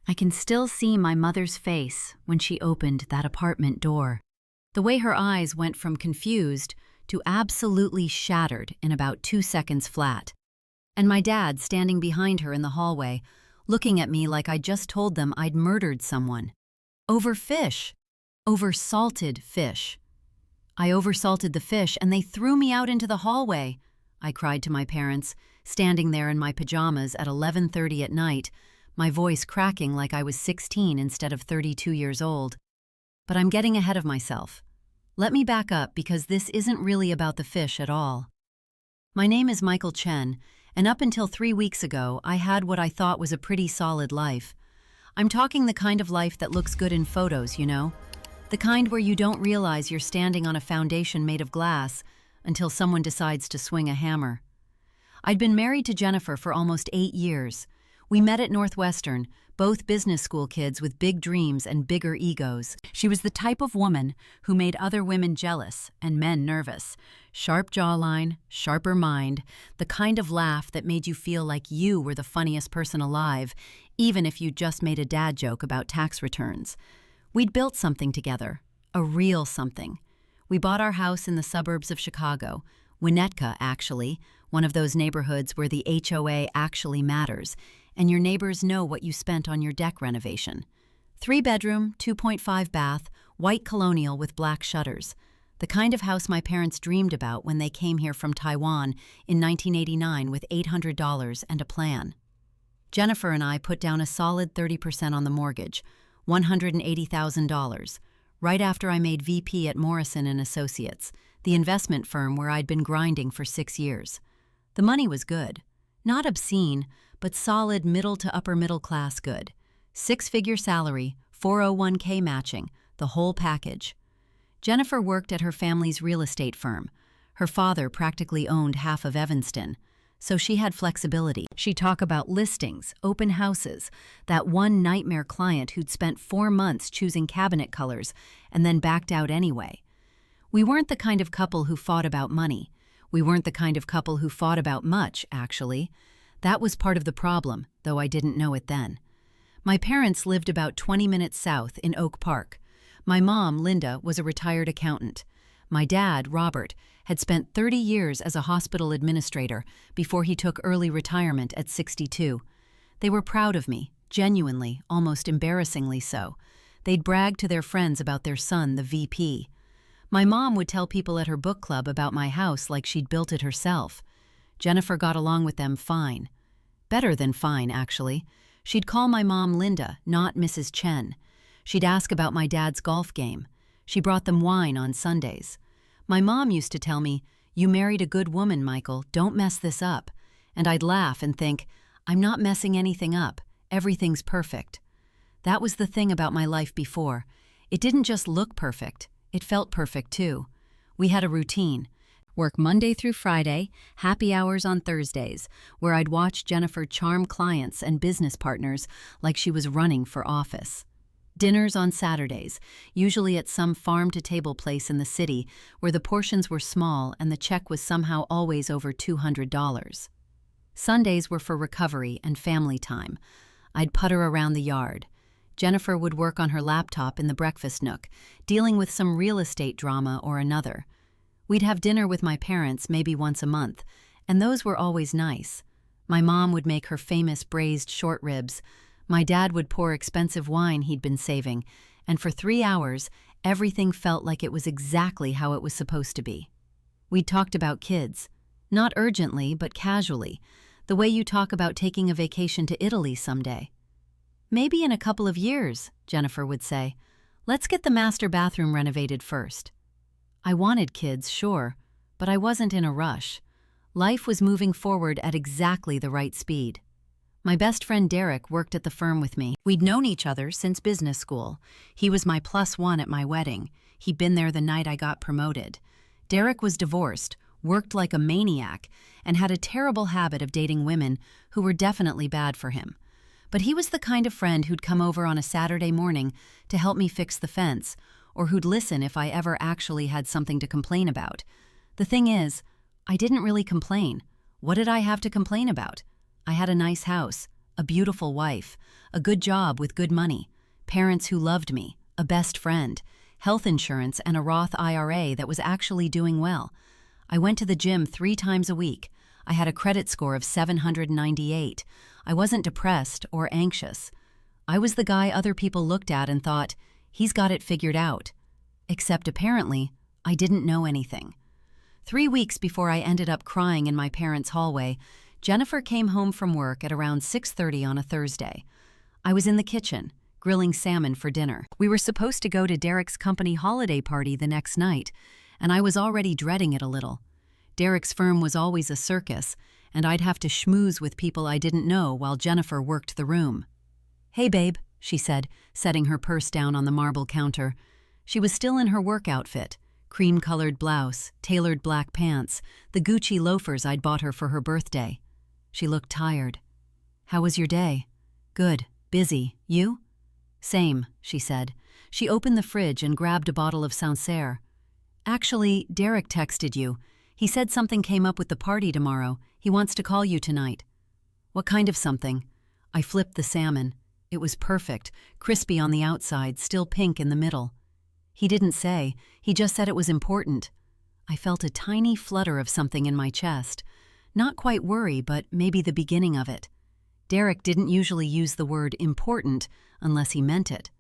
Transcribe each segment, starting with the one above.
I can still see my mother's face when she opened that apartment door. The way her eyes went from confused to absolutely shattered in about 2 seconds flat. And my dad standing behind her in the hallway, looking at me like I'd just told them I'd murdered someone. Over fish. Oversalted fish. I oversalted the fish and they threw me out into the hallway, I cried to my parents, standing there in my pajamas at 11:30 at night, my voice cracking like I was 16 instead of 32 years old. But I'm getting ahead of myself. Let me back up because this isn't really about the fish at all. My name is Michael Chen, and up until 3 weeks ago, I had what I thought was a pretty solid life. I'm talking the kind of life that looks good in photos, you know? The kind where you don't realize you're standing on a foundation made of glass until someone decides to swing a hammer. I'd been married to Jennifer for almost 8 years. We met at Northwestern, both business school kids with big dreams and bigger egos. She was the type of woman who made other women jealous and men nervous. Sharp jawline, sharper mind, the kind of laugh that made you feel like you were the funniest person alive, even if you just made a dad joke about tax returns. We'd built something together, a real something. We bought our house in the suburbs of Chicago, Winnetka actually, one of those neighborhoods where the HOA actually matters, and your neighbors know what you spent on your deck renovation. 3-bedroom, 2.5 bath, white colonial with black shutters. The kind of house my parents dreamed about when they came here from Taiwan in 1989 with $800 and a plan. Jennifer and I put down a solid 30% on the mortgage, $180,000, right after I made VP at Morrison & Associates, the investment firm where I'd been grinding for 6 years. The money was good. Not obscene, but solid middle to upper middle class good. 6-figure salary, 401k matching, the whole package. Jennifer worked at her family's real estate firm. Her father practically owned half of Evanston, so she had flexibility. She'd talk about listings, open houses, that one nightmare client who'd spent 4 months choosing cabinet colors and then backed out anyway. We weren't the kind of couple who fought about money. We weren't the kind of couple who fought about much, actually. That was part of the problem, though I didn't know it then. My parents lived about 20 minutes south in Oak Park. My mom, Linda, was a retired accountant. My dad, Robert, had spent 30 years as a hospital administrator before he took early retirement at 62. They were proud of me, genuinely, almost embarrassingly so. They'd brag to their friends about their son, the VP. My mom would tell people at her book club about my house like she'd built it herself. Jennifer got along with them fine. Better than fine, actually. She'd call my mom Linda, not Mrs. Chen. She'd ask about my dad's golf game. She brought them wine on Sundays. My mom used to tell me, "You married a good woman, Michael, don't mess this up." And I'd laugh and think, I'm not messing anything up. Everything's perfect. That was the thing about my life before. It didn't just look perfect. It felt perfect, too. We had a routine. Work Monday through Friday, happy hours on Thursdays, where I'd watch Jennifer charm clients and business partners like she was running for office. Dinners on Saturdays, usually at some farm-to-table place in the city where the portions were small and the check was somehow always over $200. Sundays were for recovery and family time. I'd putter around the yard. Jennifer would work on her laptop in the breakfast nook, dealing with some real estate drama or another. We'd have dinner with my parents maybe once a month, and those were always nice. My mom would make her famous braised short ribs. My dad would pour expensive wine he'd been saving, and for 3 hours, everything felt like it was exactly how it was supposed to be. We talked about kids. Not urgently, but casually, the way you talk about taking a vacation to Italy someday. "Maybe in a couple of years," Jennifer would say. "Let's get the master bathroom renovated first." I wanted kids, sure, but I wasn't in a rush. Life was moving forward at exactly the right speed. My best friend Derek worked at the firm with me. We'd known each other since business school. He was my +1 at my wedding. He'd been there the night I got promoted. Derek was divorced, worked like a maniac, and had a terrible habit of dating women who were definitely bad for him. But he was the kind of friend who'd come over on a Saturday morning to help me fix the fence, or who'd listen if I ever actually had something to complain about. The thing is, I didn't really complain. What did I have to complain about? I had a nice house, a beautiful wife, a good job with good money, parents who loved me, a best friend, health insurance, and a Roth IRA that was actually doing well. I went to the gym 3 times a week. I had a credit score of 798. I wasn't depressed or anxious. I was the guy other people looked at and thought, he's got it figured out. Except apparently, I didn't know anything. 3 weeks before I ended up crying in my parents' hallway, Jennifer came home from work at around 6:30 on a Thursday. I was in the kitchen, grilling salmon for dinner. We were supposed to go to Derek's company holiday party the next night, and I was already dreading it a little. Derek's firm was always a circus, and I'd have to schmooze with people I didn't know while Jennifer worked the room. "Hey, babe," she said, setting her purse down on the marble counter. She was still in her work outfit, cream-colored blouse, tailored black pants, the Gucci loafers I'd bought her for her birthday. She looked tired. "How was your day?" "Good. Busy. You?" "Same," she said. She opened the fridge and grabbed a bottle of Sancerre. "Actually, Derek texted you. He said something came up with the party tomorrow. He wants to call you tonight." "What kind of something?" I flipped the salmon. It was perfect, crispy on the outside, still pink in the middle. "He didn't say. He just said it was important." I felt a tiny flutter of something in my chest. Not quite worry, but maybe the beginning of it. Derek didn't usually use the word important unless he meant it.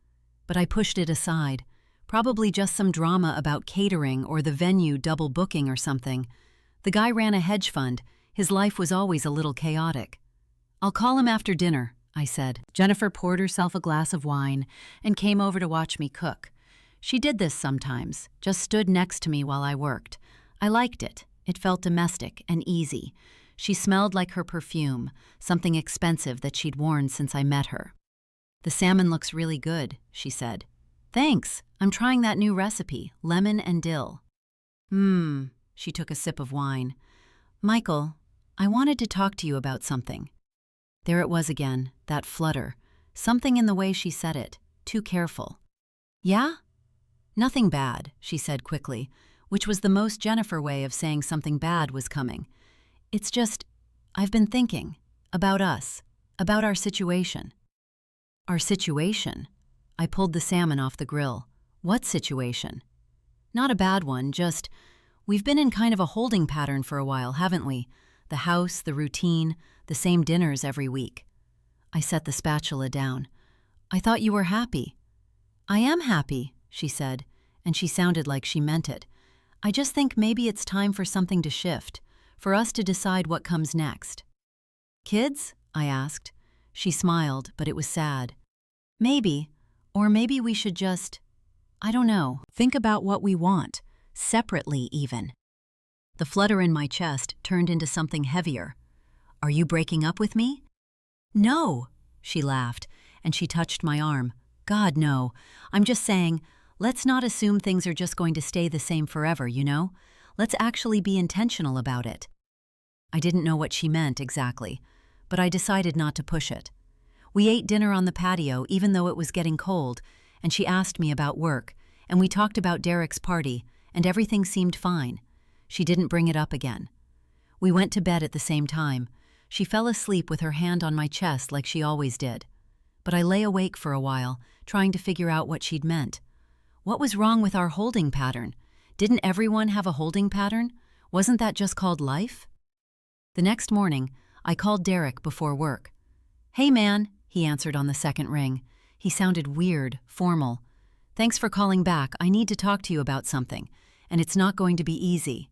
But I pushed it aside. Probably just some drama about catering or the venue double booking or something. The guy ran a hedge fund. His life was always a little chaotic. "I'll call him after dinner," I said. Jennifer poured herself a glass of wine and came over to watch me cook. She did this sometimes, just stood next to me while I worked. I liked it. It felt domestic and easy. She smelled like her perfume, something expensive that she'd worn since I met her. "The salmon looks really good," she said. "Thanks. I'm trying that new recipe, lemon and dill." She took a sip of wine. "Michael, I wanted to talk to you about something." There it was again, that flutter. Something in the way she said it, too careful. "Yeah?" "Nothing bad," she said quickly, which was the most Jennifer way of saying something bad was coming. "It's just, I've been thinking, about us, about our situation." "Our situation?" I pulled the salmon off the grill. "What situation?" "Not a bad one, just, we've been in kind of a holding pattern for a while, haven't we? The house, the routine, the same dinners every week." I set the spatula down. "I thought you were happy." "I am happy," she said, and she sounded like she meant it. "I just think maybe it's time for something to shift, for us to decide what comes next." "Kids?" I asked. She smiled, but it was sad. "Maybe, or maybe we should just, I don't know, think about what we want, separately even." The flutter in my chest turned into something heavier. "Are you breaking up with me?" "No," she laughed, and she touched my arm. "God, no. I'm just saying, let's not assume things are just going to stay the same forever, you know? Let's actually be intentional about it." I didn't know what she meant exactly, but I decided not to push it. We ate dinner on the patio even though it was getting cold, and she asked me about work, and we talked about Derek's party, and everything seemed fine. She didn't bring it up again. We went to bed at the same time. She fell asleep with her hand on my chest like she always did. But I lay awake for a while, trying to figure out what she'd meant. What was wrong with our holding pattern? Didn't everyone have a holding pattern? Wasn't that just called life? The next morning, I called Derek before work. "Hey man," he answered on the second ring. He sounded weird, formal. "Thanks for calling back. I need to talk to you about something, and it's not going to be easy."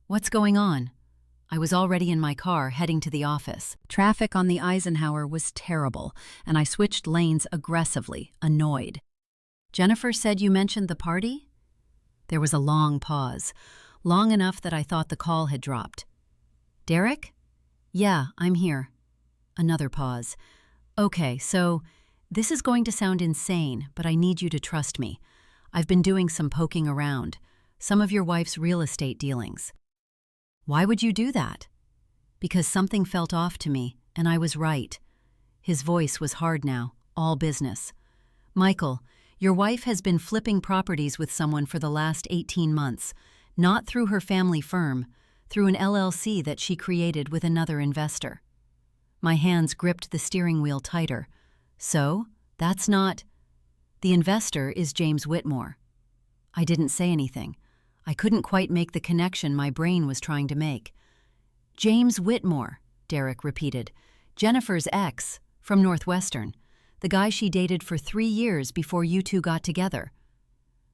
"What's going on?" I was already in my car, heading to the office. Traffic on the Eisenhower was terrible, and I switched lanes aggressively, annoyed. "Jennifer said you mentioned the party?" There was a long pause, long enough that I thought the call had dropped. "Derek?" "Yeah, I'm here." Another pause. "Okay, so this is going to sound insane, but I need you to trust me. I've been doing some poking around, some of your wife's real estate dealings." "Why would you do that?" "Because something felt off to me, and I was right." His voice was hard now, all business. "Michael, your wife has been flipping properties with someone for the last 18 months, not through her family firm, through an LLC that she created with another investor." My hands gripped the steering wheel tighter. So, that's not... The investor is James Whitmore. I didn't say anything. I couldn't quite make the connection my brain was trying to make. James Whitmore, Derek repeated. Jennifer's ex, from Northwestern. The guy she dated for 3 years before you two got together.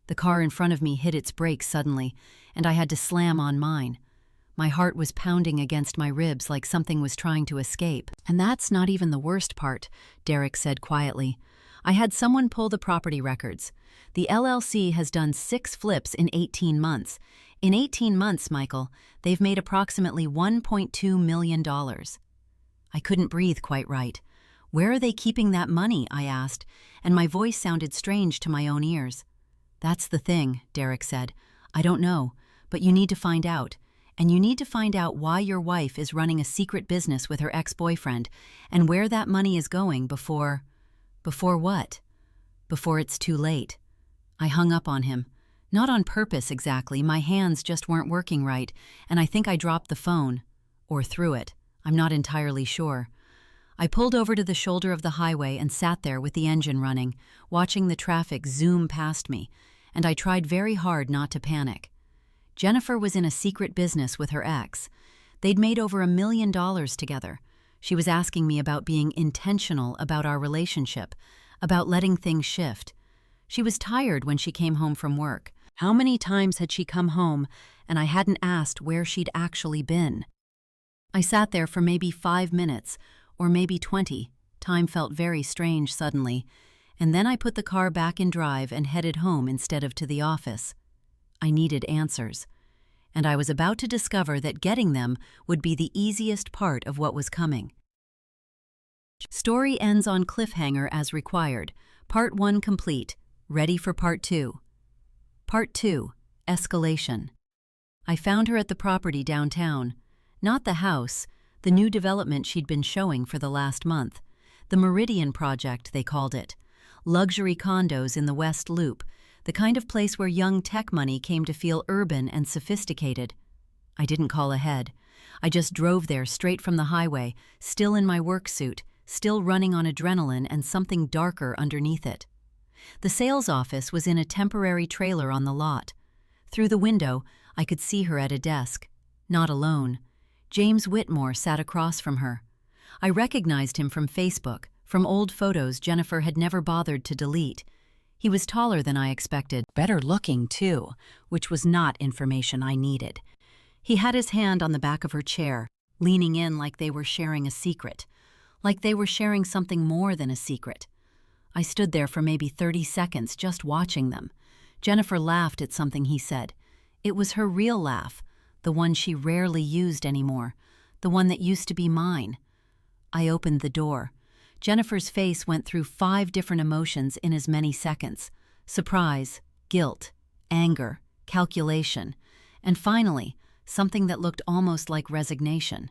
The car in front of me hit its brakes suddenly, and I had to slam on mine. My heart was pounding against my ribs like something was trying to escape. And that's not even the worst part, Derek said quietly. I had someone pull the property records. The LLC has done 6 flips in 18 months. In 18 months, Michael, they've made approximately $1.2 million. I couldn't breathe quite right. Where are they keeping that money? I asked, and my voice sounded strange to my own ears. That's the thing, Derek said. I don't know, but you need to find out. And you need to find out why your wife is running a secret business with her ex-boyfriend and where that money is going before... Before what? Before it's too late. I hung up on him. Not on purpose exactly, my hands just weren't working right, and I think I dropped the phone. Or threw it. I'm not entirely sure. I pulled over to the shoulder of the highway and sat there with the engine running, watching the traffic zoom past me, and I tried very hard not to panic. Jennifer was in a secret business with her ex. They'd made over $1 million together. She was asking me about being intentional about our relationship, about letting things shift. She was tired when she came home from work. How many times had she come home and I hadn't asked where she'd actually been? I sat there for maybe 5 minutes, or maybe 20. Time felt very strange suddenly, and then I put the car back in drive and headed home instead of to the office. I needed answers, and I was about to discover that getting them would be the easiest part of what was coming. Story ends on cliffhanger as required. Part 1 complete. Ready for Part 2. Part 2. Escalation. I found her at the property downtown. Not the house, the new development she'd been showing for the last month. The Meridian Project, they called it. Luxury condos in the West Loop, the kind of place where young tech money came to feel urban and sophisticated. I didn't call ahead. I just drove there straight from the highway, still in my work suit, still running on adrenaline and something darker underneath it. The sales office was in a temporary trailer on the lot. Through the window, I could see her at a desk. Not alone. James Whitmore sat across from her. I recognized him from Facebook, from old photos Jennifer had never bothered to delete. He was taller than I expected, better looking too, which was not information I needed. He had his hand on the back of her chair, leaning in like they were sharing a secret, like they were sharing something more than a secret. I stood there for maybe 30 seconds just watching them. Jennifer laughed at something he said. It was her real laugh, the one she rarely used anymore, the one that used to be mine. I opened the door. Jennifer's face went through 5 different emotions in as many seconds. Surprise, guilt, anger, calculation, and finally, something that looked almost like resignation.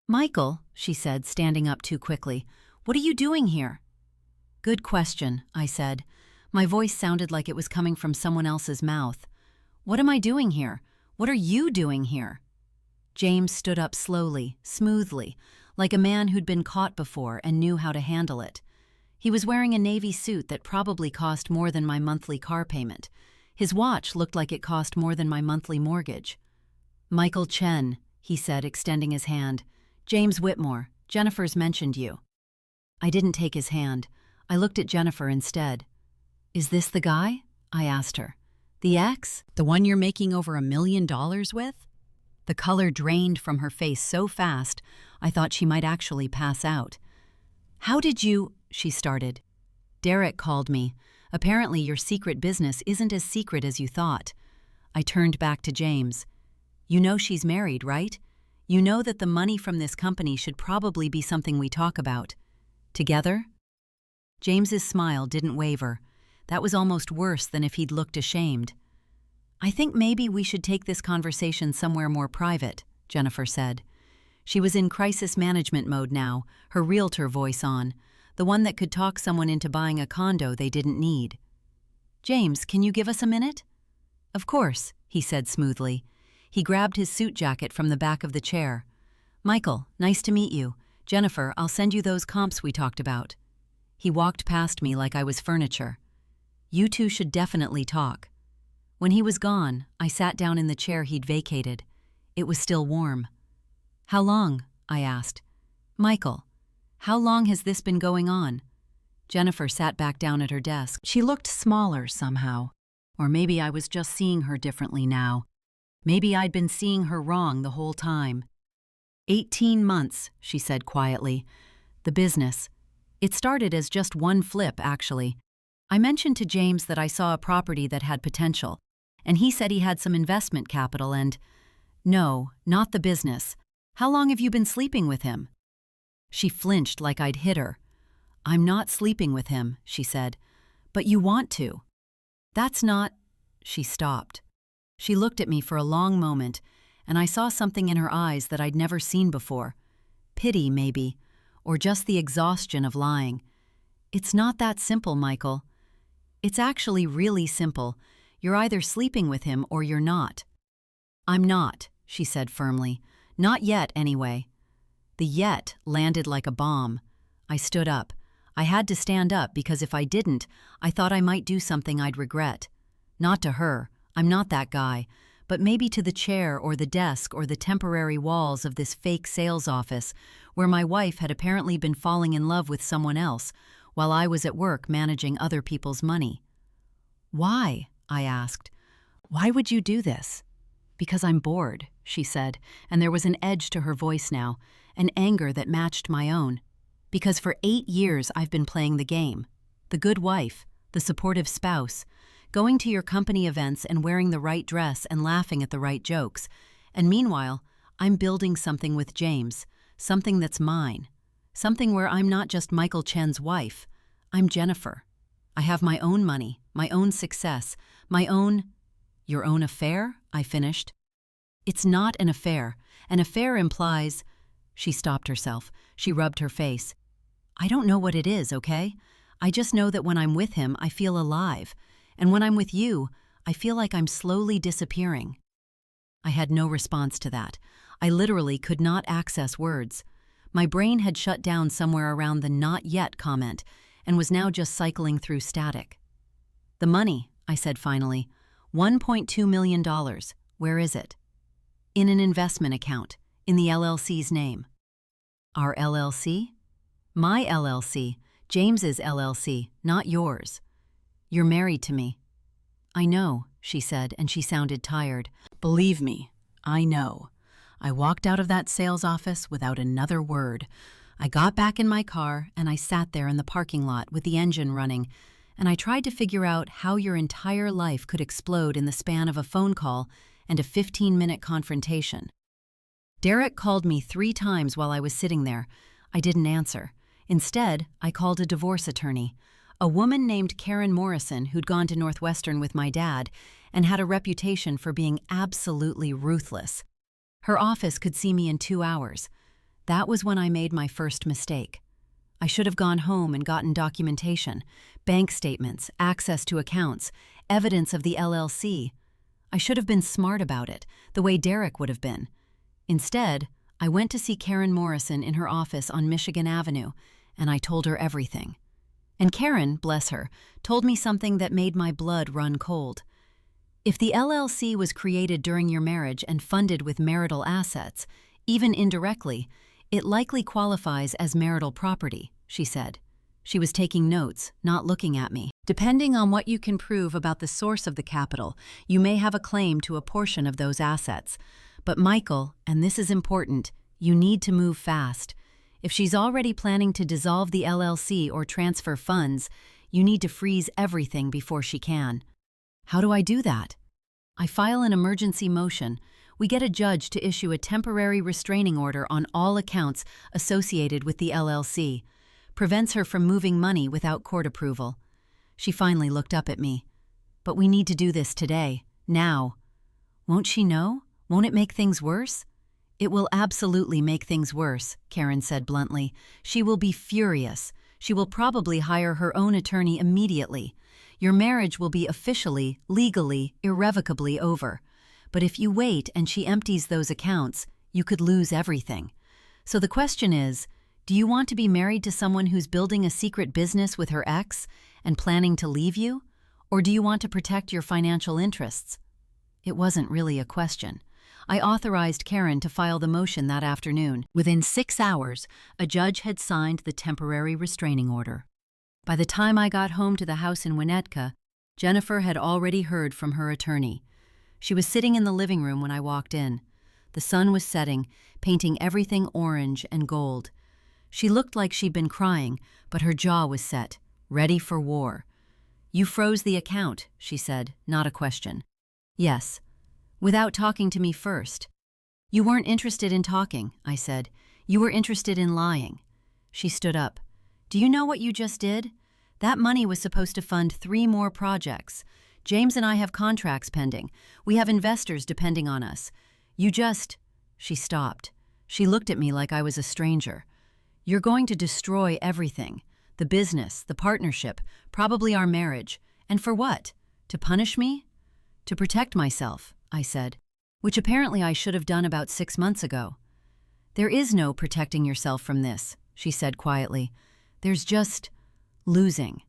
"Michael," she said, standing up too quickly, "what are you doing here?" "Good question," I said. My voice sounded like it was coming from someone else's mouth. "What am I doing here? What are you doing here?" James stood up slowly, smoothly, like a man who'd been caught before and knew how to handle it. He was wearing a navy suit that probably cost more than my monthly car payment. His watch looked like it cost more than my monthly mortgage. "Michael Chen," he said, extending his hand. "James Whitmore, Jennifer's mentioned you." I didn't take his hand. I looked at Jennifer instead. "Is this the guy?" I asked her. "The ex? The one you're making over $1 million with?" The color drained from her face so fast, I thought she might actually pass out. "How did you—" she started. "Derek called me. Apparently your secret business isn't as secret as you thought." I turned back to James. "You know she's married, right? You know that the money from this company should probably be something we talk about. Together?" James's smile didn't waver. That was almost worse than if he'd looked ashamed. "I think maybe we should take this conversation somewhere more private," Jennifer said. She was in crisis management mode now, her realtor voice on, the one that could talk someone into buying a condo they didn't need. "James, can you give us a minute?" "Of course," he said smoothly. He grabbed his suit jacket from the back of the chair. "Michael, nice to meet you. Jennifer, I'll send you those comps we talked about. He walked past me like I was furniture. You two should definitely talk. When he was gone, I sat down in the chair he'd vacated. It was still warm. How long? I asked. Michael, how long has this been going on? Jennifer sat back down at her desk. She looked smaller somehow. Or maybe I was just seeing her differently now. Maybe I'd been seeing her wrong the whole time. 18 months, she said quietly. The business. It started as just one flip, actually. I mentioned to James that I saw a property that had potential, and he said he had some investment capital and… No, not the business. How long have you been sleeping with him? She flinched like I'd hit her. I'm not sleeping with him, she said. But you want to. That's not… She stopped. She looked at me for a long moment, and I saw something in her eyes that I'd never seen before. Pity, maybe, or just the exhaustion of lying. It's not that simple, Michael. It's actually really simple. You're either sleeping with him or you're not. I'm not, she said firmly. Not yet, anyway. The yet landed like a bomb. I stood up. I had to stand up because if I didn't, I thought I might do something I'd regret. Not to her. I'm not that guy. But maybe to the chair or the desk or the temporary walls of this fake sales office where my wife had apparently been falling in love with someone else while I was at work managing other people's money. Why? I asked. Why would you do this? Because I'm bored, she said, and there was an edge to her voice now, an anger that matched my own. Because for 8 years I've been playing the game. The good wife, the supportive spouse, going to your company events and wearing the right dress and laughing at the right jokes. And meanwhile, I'm building something with James, something that's mine. Something where I'm not just Michael Chen's wife. I'm Jennifer. I have my own money, my own success, my own… Your own affair? I finished. It's not an affair. An affair implies… She stopped herself. She rubbed her face. I don't know what it is, okay? I just know that when I'm with him, I feel alive. And when I'm with you, I feel like I'm slowly disappearing. I had no response to that. I literally could not access words. My brain had shut down somewhere around the not yet comment and was now just cycling through static. The money, I said finally. $1.2 million. Where is it? In an investment account, in the LLC's name. Our LLC? My LLC, James's LLC, not yours. You're married to me. I know, she said, and she sounded tired. Believe me, I know. I walked out of that sales office without another word. I got back in my car and I sat there in the parking lot with the engine running, and I tried to figure out how your entire life could explode in the span of a phone call and a 15-minute confrontation. Derek called me 3 times while I was sitting there. I didn't answer. Instead, I called a divorce attorney, a woman named Karen Morrison who'd gone to Northwestern with my dad and had a reputation for being absolutely ruthless. Her office could see me in 2 hours. That was when I made my first mistake. I should have gone home and gotten documentation, bank statements, access to accounts, evidence of the LLC. I should have been smart about it, the way Derek would have been. Instead, I went to see Karen Morrison in her office on Michigan Avenue, and I told her everything. And Karen, bless her, told me something that made my blood run cold. If the LLC was created during your marriage and funded with marital assets, even indirectly, it likely qualifies as marital property, she said. She was taking notes, not looking at me. Depending on what you can prove about the source of the capital, you may have a claim to a portion of those assets. But Michael, and this is important, you need to move fast. If she's already planning to dissolve the LLC or transfer funds, you need to freeze everything before she can. How do I do that? I file an emergency motion. We get a judge to issue a temporary restraining order on all accounts associated with the LLC. Prevents her from moving money without court approval. She finally looked up at me. But we need to do this today, now. Won't she know? Won't it make things worse? It will absolutely make things worse, Karen said bluntly. She will be furious. She will probably hire her own attorney immediately. Your marriage will be officially, legally, irrevocably over. But if you wait and she empties those accounts, you could lose everything. So the question is, Do you want to be married to someone who's building a secret business with her ex and planning to leave you? Or do you want to protect your financial interests? It wasn't really a question. I authorized Karen to file the motion that afternoon. Within 6 hours, a judge had signed the temporary restraining order. By the time I got home to the house in Winnetka, Jennifer had already heard from her attorney. She was sitting in the living room when I walked in. The sun was setting, painting everything orange and gold. She looked like she'd been crying, but her jaw was set, ready for war. "You froze the account," she said, not a question. "Yes. Without talking to me first." "You weren't interested in talking," I said. "You were interested in lying." She stood up. "Do you know what you just did? That money was supposed to fund 3 more projects. James and I have contracts pending. We have investors depending on us. You just—" She stopped. She looked at me like I was a stranger. "You're going to destroy everything. The business, the partnership, probably our marriage. And for what? To punish me?" "To protect myself," I said, which apparently I should have done about 6 months ago. "There is no protecting yourself from this," she said quietly. "There's just losing."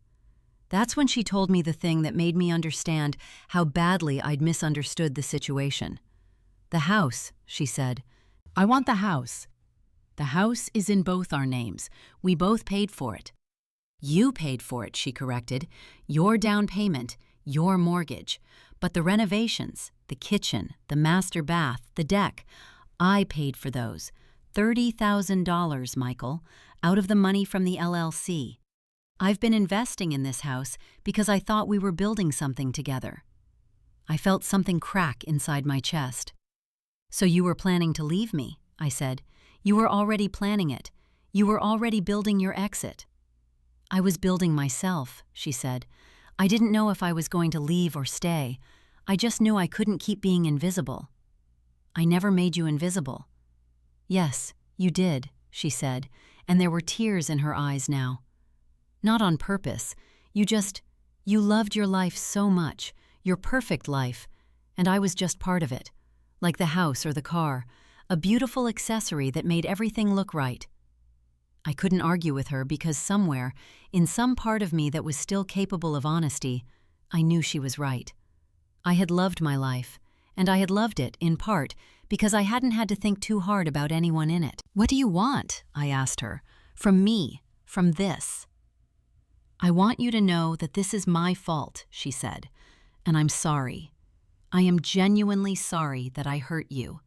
That's when she told me the thing that made me understand how badly I'd misunderstood the situation. "The house," she said. "I want the house. The house is in both our names. We both paid for it." "You paid for it," she corrected. "Your down payment, your mortgage. But the renovations, the kitchen, the master bath, the deck, I paid for those. $30,000, Michael, out of the money from the LLC. I've been investing in this house because I thought we were building something together." I felt something crack inside my chest. "So you were planning to leave me," I said. "You were already planning it. You were already building your exit." "I was building myself," she said. "I didn't know if I was going to leave or stay. I just knew I couldn't keep being invisible." "I never made you invisible." "Yes, you did," she said, and there were tears in her eyes now. "Not on purpose. You loved your life so much, your perfect life, and I was just part of it. Like the house or the car, a beautiful accessory that made everything look right." I couldn't argue with her because somewhere, in some part of me that was still capable of honesty, I knew she was right. I had loved my life, and I had loved it, in part, because I hadn't had to think too hard about anyone in it. "What do you want?" I asked her. "From me, from this?" "I want you to know that this is my fault," she said, "and I'm sorry. I am genuinely sorry that I hurt you.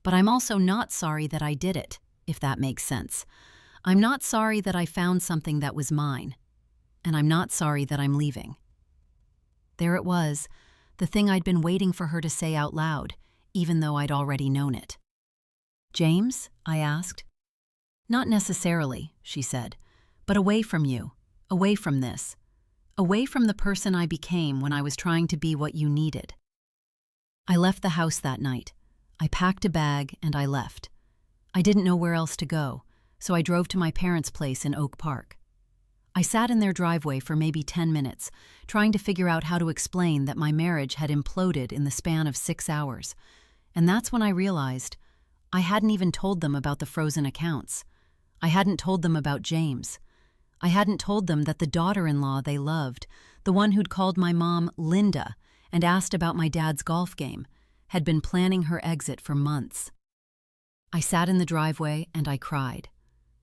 But I'm also not sorry that I did it, if that makes sense. I'm not sorry that I found something that was mine, and I'm not sorry that I'm leaving." There it was, the thing I'd been waiting for her to say out loud, even though I'd already known it. "James?" I asked. "Not necessarily," she said, "but away from you, away from this, away from the person I became when I was trying to be what you needed." I left the house that night. I packed a bag and I left. I didn't know where else to go, so I drove to my parents' place in Oak Park. I sat in their driveway for maybe 10 minutes, trying to figure out how to explain that my marriage had imploded in the span of 6 hours. And that's when I realized I hadn't even told them about the frozen accounts. I hadn't told them about James. I hadn't told them that the daughter-in-law they loved, the one who'd called my mom Linda and asked about my dad's golf game, had been planning her exit for months. I sat in the driveway and I cried.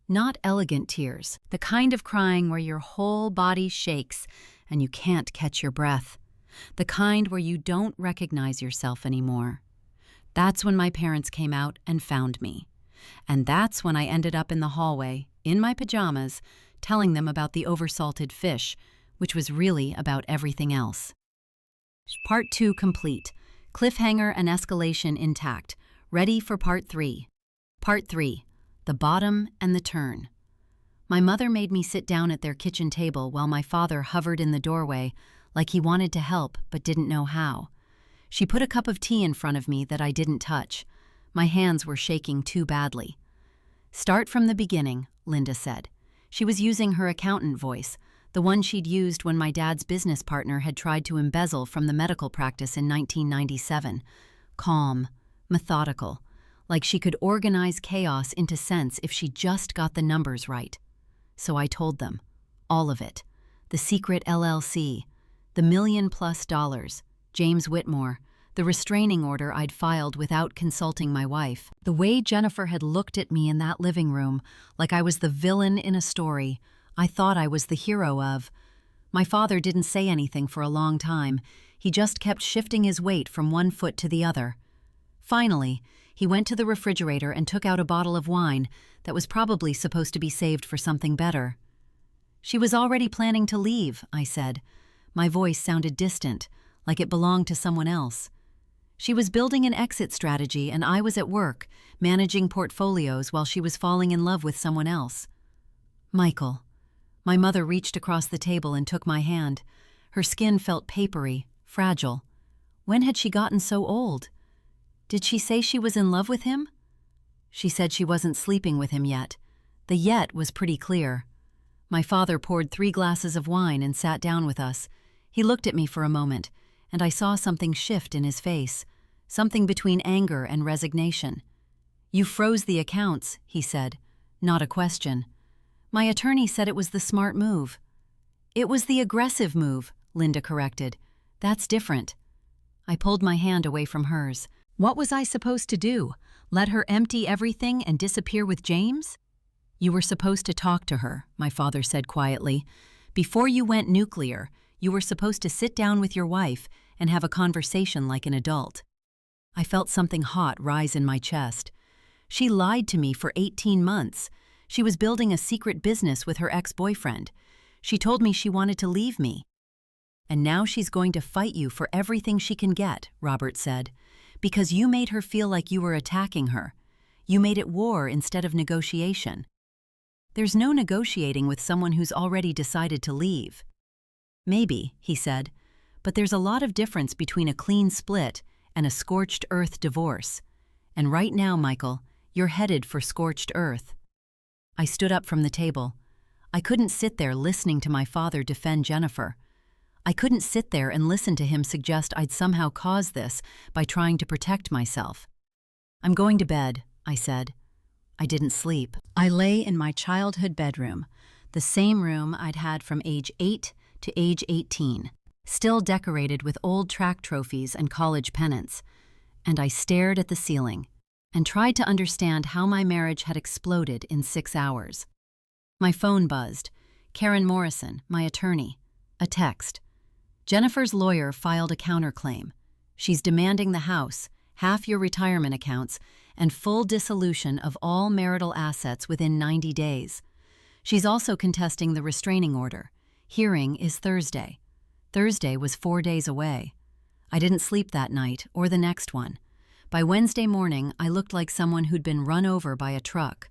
Not elegant tears, the kind of crying where your whole body shakes and you can't catch your breath. The kind where you don't recognize yourself anymore. That's when my parents came out and found me. And that's when I ended up in the hallway, in my pajamas, telling them about the oversalted fish, which was really about everything else. Part 2 complete. Cliffhanger and escalation intact. Ready for Part 3. Part 3. The bottom and the turn. My mother made me sit down at their kitchen table while my father hovered in the doorway like he wanted to help but didn't know how. She put a cup of tea in front of me that I didn't touch. My hands were shaking too badly. "Start from the beginning," Linda said. She was using her accountant voice, the one she'd used when my dad's business partner had tried to embezzle from the medical practice in 1997. Calm, methodical, like she could organize chaos into sense if she just got the numbers right. So I told them. All of it. The secret LLC, the $1,000,000+, James Whitmore, the restraining order I'd filed without consulting my wife. The way Jennifer had looked at me in that living room, like I was the villain in a story I thought I was the hero of. My father didn't say anything for a long time. He just kept shifting his weight from one foot to the other. Finally, he went to the refrigerator and took out a bottle of wine that was probably supposed to be saved for something better. "She was already planning to leave," I said. My voice sounded distant, like it belonged to someone else. "She was building an exit strategy and I was at work, managing portfolios while she was falling in love with someone else." "Michael." My mother reached across the table and took my hand. Her skin felt papery, fragile. When had she gotten so old? Did she say she was in love with him? She said she wasn't sleeping with him yet. The yet was pretty clear. My father poured 3 glasses of wine and sat down with us. He looked at me for a moment, and I saw something shift in his face, something between anger and resignation. "You froze the accounts," he said. Not a question. "My attorney said it was the smart move." "It was the aggressive move," Linda corrected. "That's different." I pulled my hand away from hers. What was I supposed to do? Let her empty everything and disappear with James? "You were supposed to talk to her," my father said quietly. "Before you went nuclear, you were supposed to sit down with your wife and have a conversation like an adult." I felt something hot rise in my chest. She lied to me for 18 months. She was building a secret business with her ex-boyfriend. She told me she wanted to leave me. "And now she's going to fight you for everything she can get," Robert said. "Because you made her feel like you were attacking her. You made it war instead of negotiation." "There's no negotiating with someone who's already decided to leave." "Maybe," he said, "but there's a lot of difference between a clean split and a scorched earth divorce. And right now, Michael, you're headed for scorched earth." I stood up from the table. I couldn't sit there listening to my father defend Jennifer. I couldn't sit there and listen to him suggest I'd somehow caused this by trying to protect myself. "I'm going to bed," I said. I didn't sleep. I lay in my childhood bedroom, the same room I'd had from age 8 to age 18, still decorated with old track trophies and college pennants, and I stared at the ceiling and tried to understand how my marriage had exploded in 6 hours. My phone buzzed. Karen Morrison, my attorney. A text. "Jennifer's lawyer filed a counterclaim. She's demanding the house, half your retirement accounts, and full dissolution of all marital assets within 90 days. She's also contesting the restraining order. Hearing is Thursday." Thursday was 4 days away. I didn't sleep that night or the next one. By Wednesday morning, I looked like someone who'd been run over by a truck.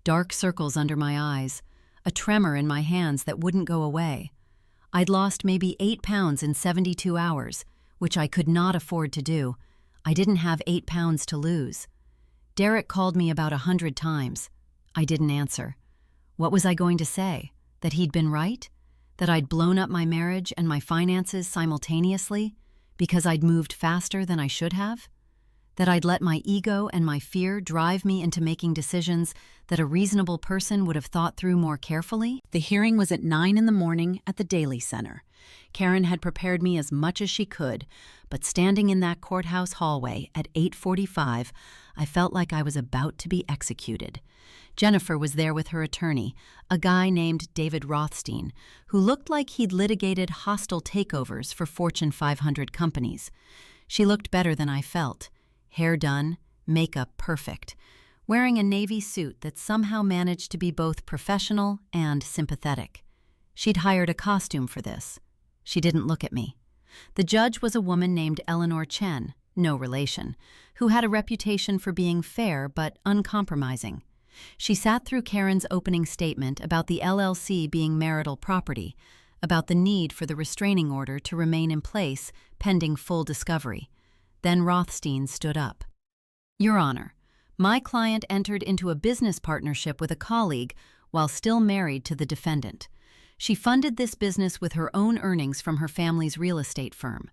Dark circles under my eyes, a tremor in my hands that wouldn't go away. I'd lost maybe 8 pounds in 72 hours, which I could not afford to do. I didn't have 8 pounds to lose. Derek called me about 100 times. I didn't answer. What was I going to say? That he'd been right? That I'd blown up my marriage and my finances simultaneously because I'd moved faster than I should have? That I'd let my ego and my fear drive me into making decisions that a reasonable person would have thought through more carefully? The hearing was at 9 in the morning at the Daily Center. Karen had prepared me as much as she could, but standing in that courthouse hallway at 8:45, I felt like I was about to be executed. Jennifer was there with her attorney, a guy named David Rothstein, who looked like he'd litigated hostile takeovers for Fortune 500 companies. She looked better than I felt. Hair done, makeup perfect, wearing a navy suit that somehow managed to be both professional and sympathetic. She'd hired a costume for this. She didn't look at me. The judge was a woman named Eleanor Chen, no relation, who had a reputation for being fair but uncompromising. She sat through Karen's opening statement about the LLC being marital property, about the need for the restraining order to remain in place pending full discovery. Then Rothstein stood up. "Your Honor, my client entered into a business partnership with a colleague while still married to the defendant. She funded this business with her own earnings from her family's real estate firm.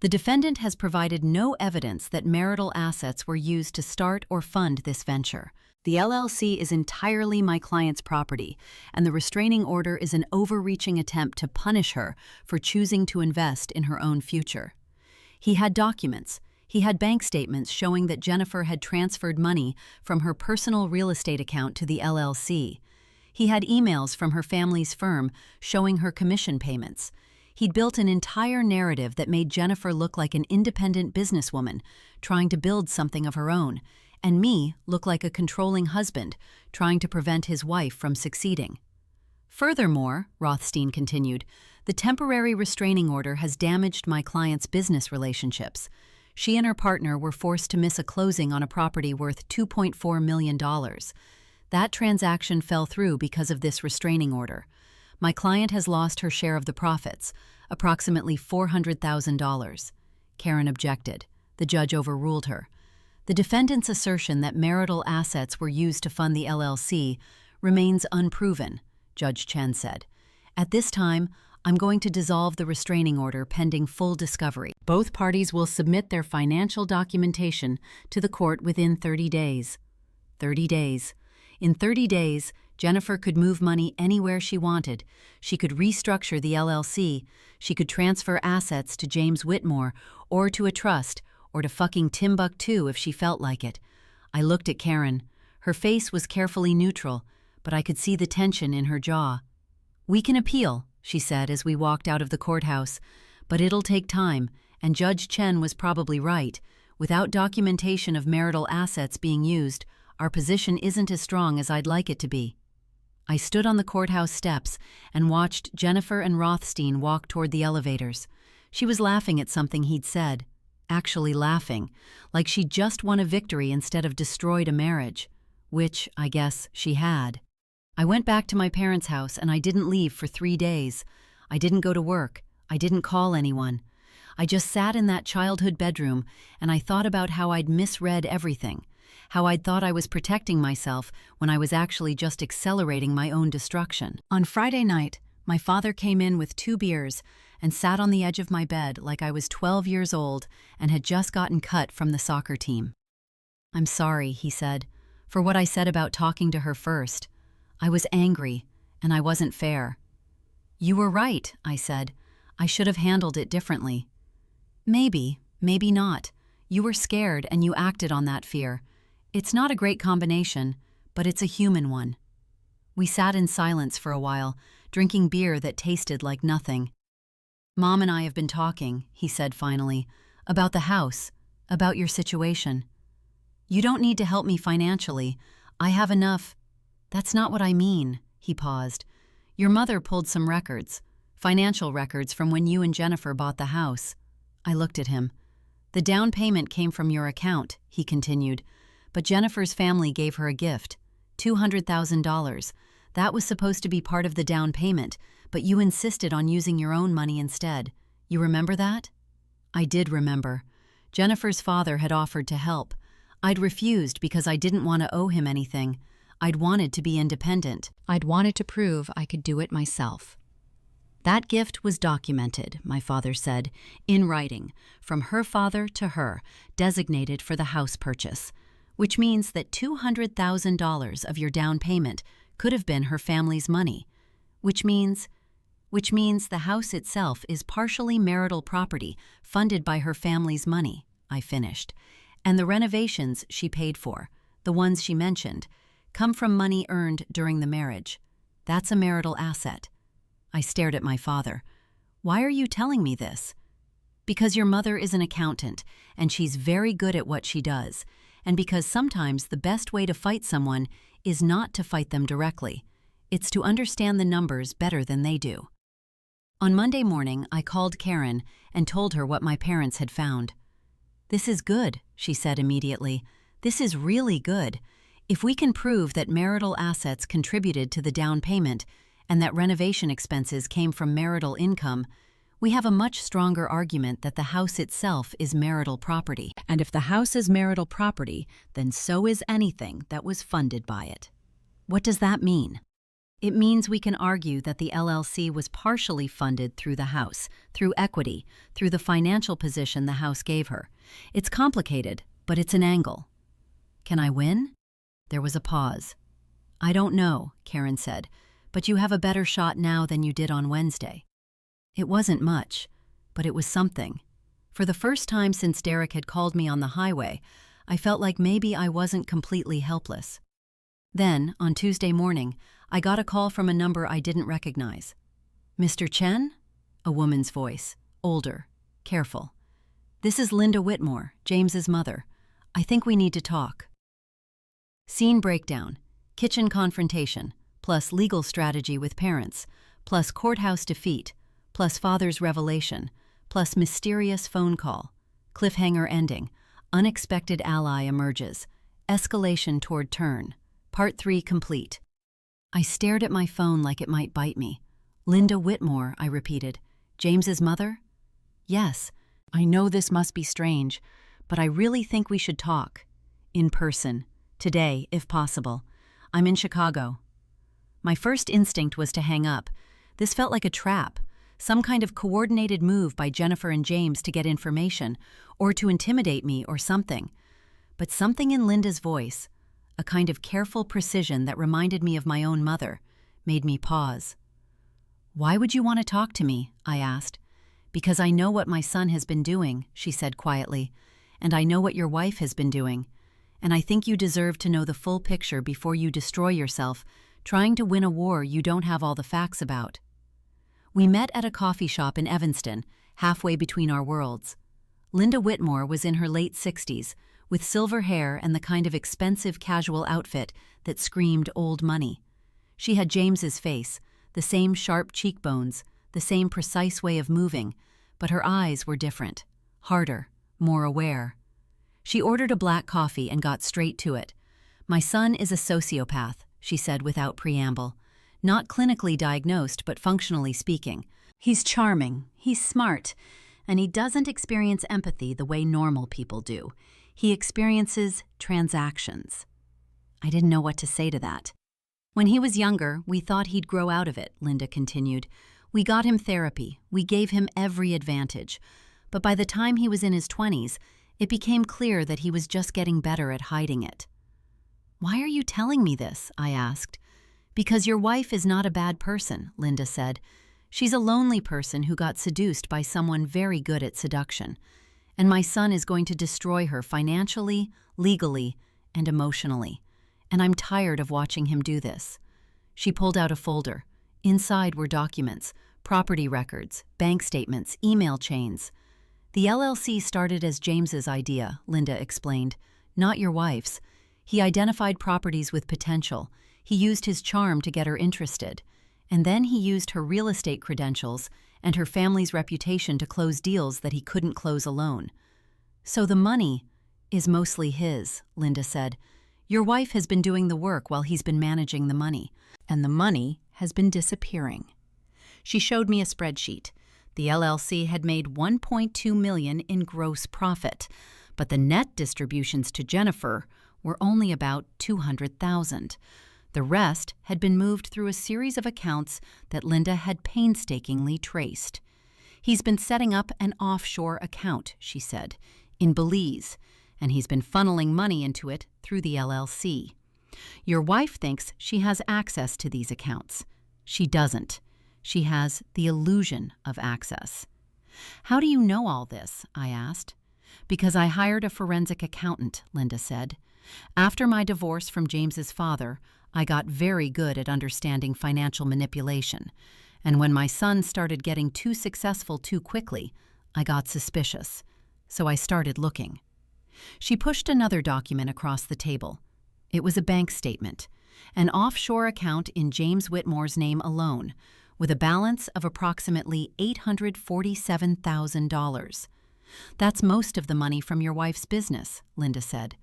The defendant has provided no evidence that marital assets were used to start or fund this venture. The LLC is entirely my client's property, and the restraining order is an overreaching attempt to punish her for choosing to invest in her own future. He had documents. He had bank statements showing that Jennifer had transferred money from her personal real estate account to the LLC. He had emails from her family's firm showing her commission payments. He'd built an entire narrative that made Jennifer look like an independent businesswoman trying to build something of her own, and me look like a controlling husband trying to prevent his wife from succeeding. Furthermore, Rothstein continued, the temporary restraining order has damaged my client's business relationships. She and her partner were forced to miss a closing on a property worth $2.4 million. That transaction fell through because of this restraining order. My client has lost her share of the profits, approximately $400,000. Karen objected. The judge overruled her. The defendant's assertion that marital assets were used to fund the LLC remains unproven, Judge Chen said. At this time, I'm going to dissolve the restraining order pending full discovery. Both parties will submit their financial documentation to the court within 30 days. 30 days. In 30 days, Jennifer could move money anywhere she wanted. She could restructure the LLC. She could transfer assets to James Whitmore or to a trust or to fucking Timbuktu if she felt like it. I looked at Karen. Her face was carefully neutral, but I could see the tension in her jaw. We can appeal, she said as we walked out of the courthouse, but it'll take time, and Judge Chen was probably right. Without documentation of marital assets being used, our position isn't as strong as I'd like it to be. I stood on the courthouse steps and watched Jennifer and Rothstein walk toward the elevators. She was laughing at something he'd said. Actually laughing, like she'd just won a victory instead of destroyed a marriage, which, I guess, she had. I went back to my parents' house and I didn't leave for 3 days. I didn't go to work. I didn't call anyone. I just sat in that childhood bedroom and I thought about how I'd misread everything, how I'd thought I was protecting myself when I was actually just accelerating my own destruction. On Friday night, my father came in with 2 beers and sat on the edge of my bed like I was 12 years old and had just gotten cut from the soccer team. I'm sorry, he said, for what I said about talking to her first. I was angry, and I wasn't fair. You were right, I said. I should have handled it differently. Maybe, maybe not. You were scared and you acted on that fear. It's not a great combination, but it's a human one. We sat in silence for a while, drinking beer that tasted like nothing. Mom and I have been talking, he said finally, about the house, about your situation. You don't need to help me financially. I have enough. That's not what I mean, he paused. Your mother pulled some records, financial records from when you and Jennifer bought the house. I looked at him. The down payment came from your account, he continued, but Jennifer's family gave her a gift, $200,000. That was supposed to be part of the down payment, but you insisted on using your own money instead. You remember that? I did remember. Jennifer's father had offered to help. I'd refused because I didn't want to owe him anything. I'd wanted to be independent. I'd wanted to prove I could do it myself. That gift was documented, my father said, in writing, from her father to her, designated for the house purchase, which means that $200,000 of your down payment could have been her family's money, which means the house itself is partially marital property funded by her family's money, I finished, and the renovations she paid for, the ones she mentioned, come from money earned during the marriage. That's a marital asset. I stared at my father. Why are you telling me this? Because your mother is an accountant, and she's very good at what she does, and because sometimes the best way to fight someone is not to fight them directly. It's to understand the numbers better than they do. On Monday morning, I called Karen and told her what my parents had found. This is good, she said immediately. This is really good. If we can prove that marital assets contributed to the down payment and that renovation expenses came from marital income, we have a much stronger argument that the house itself is marital property. And if the house is marital property, then so is anything that was funded by it. What does that mean? It means we can argue that the LLC was partially funded through the house, through equity, through the financial position the house gave her. It's complicated, but it's an angle. Can I win? There was a pause. I don't know, Karen said, but you have a better shot now than you did on Wednesday. It wasn't much, but it was something. For the first time since Derek had called me on the highway, I felt like maybe I wasn't completely helpless. Then, on Tuesday morning, I got a call from a number I didn't recognize. Mr. Chen? A woman's voice, older, careful. This is Linda Whitmore, James's mother. I think we need to talk. Scene breakdown, kitchen confrontation, plus legal strategy with parents, plus courthouse defeat, plus father's revelation, plus mysterious phone call, cliffhanger ending, unexpected ally emerges, escalation toward turn. Part 3 complete. I stared at my phone like it might bite me. Linda Whitmore, I repeated. James's mother? Yes, I know this must be strange, but I really think we should talk. In person. Today, if possible. I'm in Chicago. My first instinct was to hang up. This felt like a trap, some kind of coordinated move by Jennifer and James to get information, or to intimidate me or something. But something in Linda's voice, a kind of careful precision that reminded me of my own mother, made me pause. Why would you want to talk to me? I asked. Because I know what my son has been doing, she said quietly, and I know what your wife has been doing, and I think you deserve to know the full picture before you destroy yourself, trying to win a war you don't have all the facts about. We met at a coffee shop in Evanston, halfway between our worlds. Linda Whitmore was in her late 60s, with silver hair and the kind of expensive casual outfit that screamed old money. She had James's face, the same sharp cheekbones, the same precise way of moving, but her eyes were different, harder, more aware. She ordered a black coffee and got straight to it. My son is a sociopath, she said without preamble. Not clinically diagnosed, but functionally speaking. He's charming, he's smart, and he doesn't experience empathy the way normal people do. He experiences transactions. I didn't know what to say to that. When he was younger, we thought he'd grow out of it, Linda continued. We got him therapy. We gave him every advantage. But by the time he was in his 20s, it became clear that he was just getting better at hiding it. Why are you telling me this? I asked. Because your wife is not a bad person, Linda said. She's a lonely person who got seduced by someone very good at seduction. And my son is going to destroy her financially, legally, and emotionally. And I'm tired of watching him do this. She pulled out a folder. Inside were documents, property records, bank statements, email chains. The LLC started as James's idea, Linda explained, not your wife's. He identified properties with potential. He used his charm to get her interested. And then he used her real estate credentials and her family's reputation to close deals that he couldn't close alone. So the money is mostly his, Linda said. Your wife has been doing the work while he's been managing the money, and the money has been disappearing. She showed me a spreadsheet. The LLC had made $1.2 million in gross profit, but the net distributions to Jennifer were only about $200,000. The rest had been moved through a series of accounts that Linda had painstakingly traced. He's been setting up an offshore account, she said, in Belize, and he's been funneling money into it through the LLC. Your wife thinks she has access to these accounts. She doesn't. She has the illusion of access. How do you know all this? I asked. Because I hired a forensic accountant, Linda said. After my divorce from James's father, I got very good at understanding financial manipulation, and when my son started getting too successful too quickly, I got suspicious. So I started looking. She pushed another document across the table. It was a bank statement, an offshore account in James Whitmore's name alone, with a balance of approximately $847,000. That's most of the money from your wife's business, Linda said.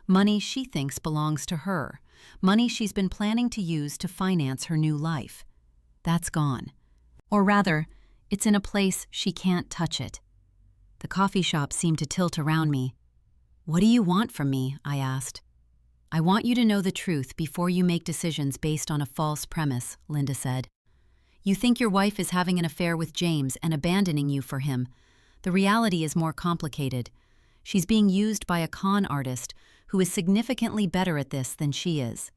Money she thinks belongs to her. Money she's been planning to use to finance her new life. That's gone. Or rather, it's in a place she can't touch it. The coffee shop seemed to tilt around me. What do you want from me? I asked. I want you to know the truth before you make decisions based on a false premise, Linda said. You think your wife is having an affair with James and abandoning you for him. The reality is more complicated. She's being used by a con artist who is significantly better at this than she is.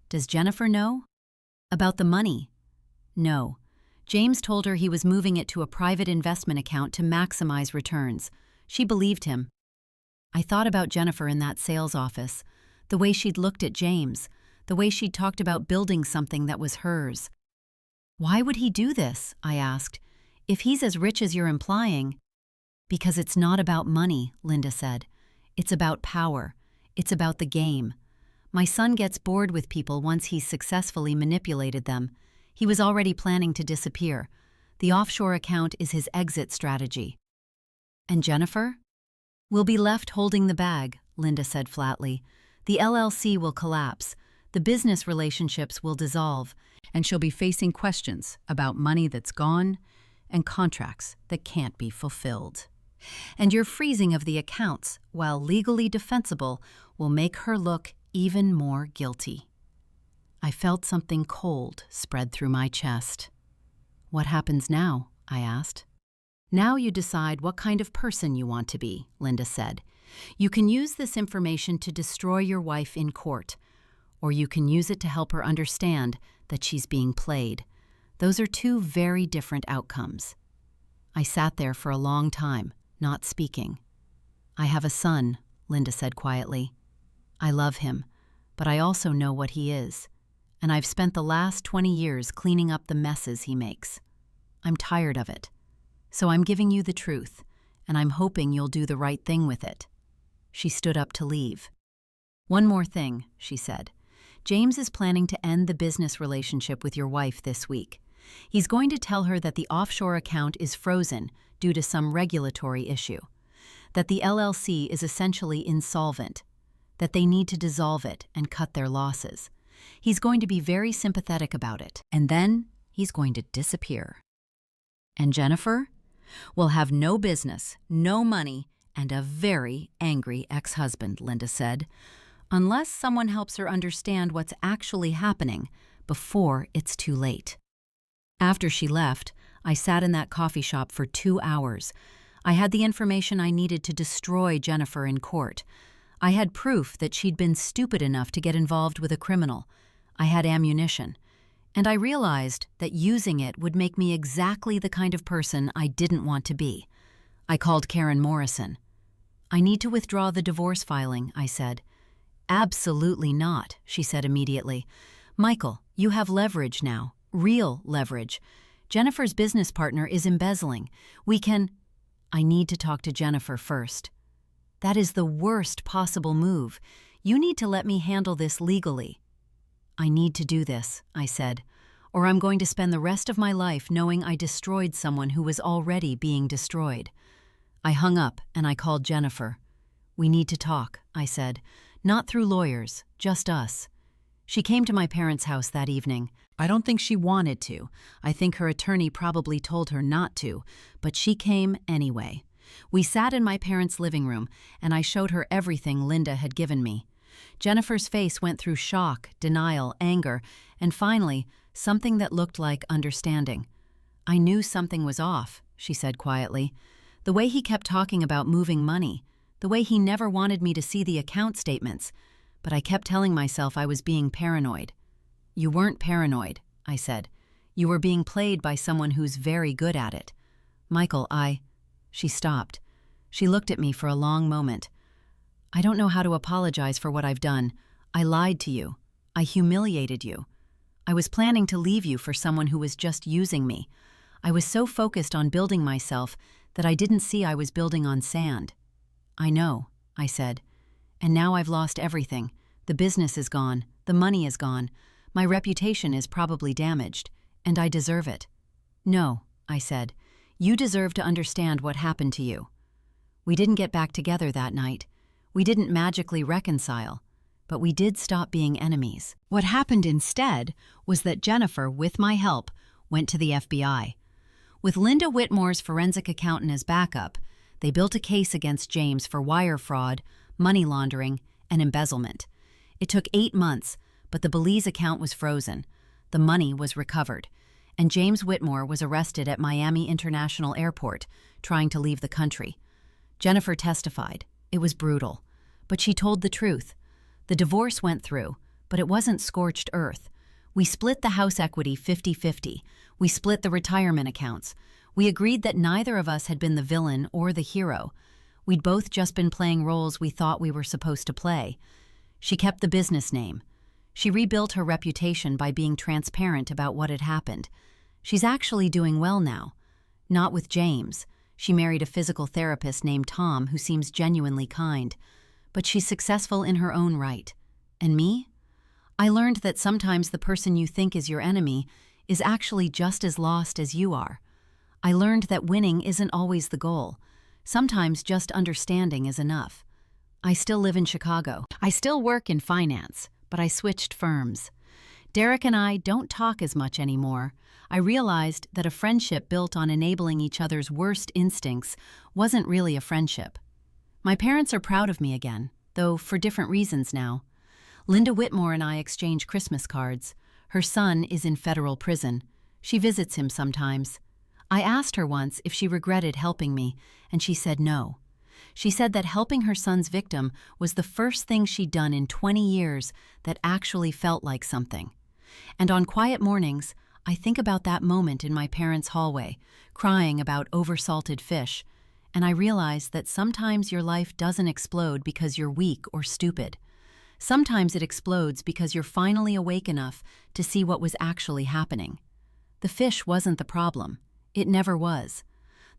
Does Jennifer know? About the money? No. James told her he was moving it to a private investment account to maximize returns. She believed him. I thought about Jennifer in that sales office, the way she'd looked at James, the way she'd talked about building something that was hers. Why would he do this? I asked. If he's as rich as you're implying. Because it's not about money, Linda said. It's about power. It's about the game. My son gets bored with people once he's successfully manipulated them. He was already planning to disappear. The offshore account is his exit strategy. And Jennifer? We'll be left holding the bag, Linda said flatly. The LLC will collapse. The business relationships will dissolve. And she'll be facing questions about money that's gone and contracts that can't be fulfilled. And your freezing of the accounts, while legally defensible, will make her look even more guilty. I felt something cold spread through my chest. What happens now? I asked. Now you decide what kind of person you want to be, Linda said. You can use this information to destroy your wife in court, or you can use it to help her understand that she's being played. Those are two very different outcomes. I sat there for a long time, not speaking. I have a son, Linda said quietly. I love him, but I also know what he is, and I've spent the last 20 years cleaning up the messes he makes. I'm tired of it. So I'm giving you the truth, and I'm hoping you'll do the right thing with it. She stood up to leave. One more thing, she said. James is planning to end the business relationship with your wife this week. He's going to tell her that the offshore account is frozen due to some regulatory issue, that the LLC is essentially insolvent, that they need to dissolve it and cut their losses. He's going to be very sympathetic about it, and then he's going to disappear. And Jennifer will have no business, no money, and a very angry ex-husband, Linda said, unless someone helps her understand what's actually happening before it's too late. After she left, I sat in that coffee shop for 2 hours. I had the information I needed to destroy Jennifer in court. I had proof that she'd been stupid enough to get involved with a criminal. I had ammunition. And I realized that using it would make me exactly the kind of person I didn't want to be. I called Karen Morrison. I need to withdraw the divorce filing, I said. Absolutely not, she said immediately. Michael, you have leverage now, real leverage. Jennifer's business partner is embezzling. I need to talk to Jennifer first. That is the worst possible move. You need to let me handle this legally. I need to do this, I said, or I'm going to spend the rest of my life knowing I destroyed someone who was already being destroyed. I hung up and I called Jennifer. We need to talk, I said, not through lawyers, just us. She came to my parents' house that evening. I don't think she wanted to. I think her attorney probably told her not to, but she came anyway. We sat in my parents' living room, and I showed her everything Linda had given me. Jennifer's face went through shock, denial, anger, and finally, something that looked like understanding. I knew something was off, she said quietly. The way he kept talking about moving money, the way he never wanted me to see the account statements, but I kept telling myself I was being paranoid. You weren't paranoid, I said. You were being played by someone who's very good at it. Michael, She stopped. She looked at me for a long moment. I don't know how to apologize for what I've done. I lied to you. I humiliated you. I was planning to leave you for someone who was just using me. I was so focused on building myself that I didn't see I was building on sand. I know, I said. And now I've lost everything. The business is gone. The money is gone. My reputation is probably damaged. And I deserve it. No, I said. You deserve to understand what happened to you. We didn't get back together that night. We didn't magically reconcile. But we did stop being enemies. What happened instead was that Jennifer, with my help, went to the FBI. With Linda Whitmore's forensic accountant as backup, they built a case against James for wire fraud, money laundering, and embezzlement. It took 8 months, but the Belize account was frozen. The money was recovered, and James Whitmore was arrested at Miami International Airport, trying to leave the country. Jennifer testified. It was brutal, but she told the truth. The divorce went through, but it wasn't scorched earth. We split the house equity 50-50. We split the retirement accounts. We agreed that neither of us had been the villain or the hero. We'd both just been playing roles we thought we were supposed to play. She kept the business name. She rebuilt her reputation by being transparent about what had happened. She's actually doing well now. Not with James. She married a physical therapist named Tom who seems genuinely kind. But she's successful in her own right. And me? I learned that sometimes the person you think is your enemy is actually just as lost as you are. I learned that winning isn't always the goal. Sometimes just understanding is enough. I still live in Chicago. I still work in finance, but I switched firms. Derek and I don't talk as much anymore. I realized that a friendship built on enabling each other's worst instincts wasn't really a friendship. My parents are proud of me again, though for different reasons now. Linda Whitmore and I exchange Christmas cards. Her son is in federal prison. She visits him sometimes. I asked her once if she regretted helping me, and she said no. She said that helping her son's victim was the first thing she'd done in 20 years that actually felt like something. And on quiet mornings, I think about that moment in my parents' hallway, crying about oversalted fish, and I realize that sometimes your life doesn't explode because you're weak or stupid. Sometimes it explodes because you're finally awake enough to see what was actually happening. The fish wasn't the problem. It never was.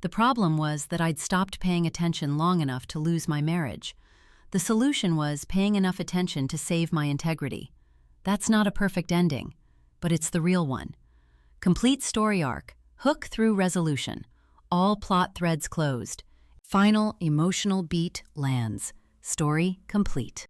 The problem was that I'd stopped paying attention long enough to lose my marriage. The solution was paying enough attention to save my integrity. That's not a perfect ending, but it's the real one. Complete story arc, hook through resolution. All plot threads closed. Final emotional beat lands. Story complete.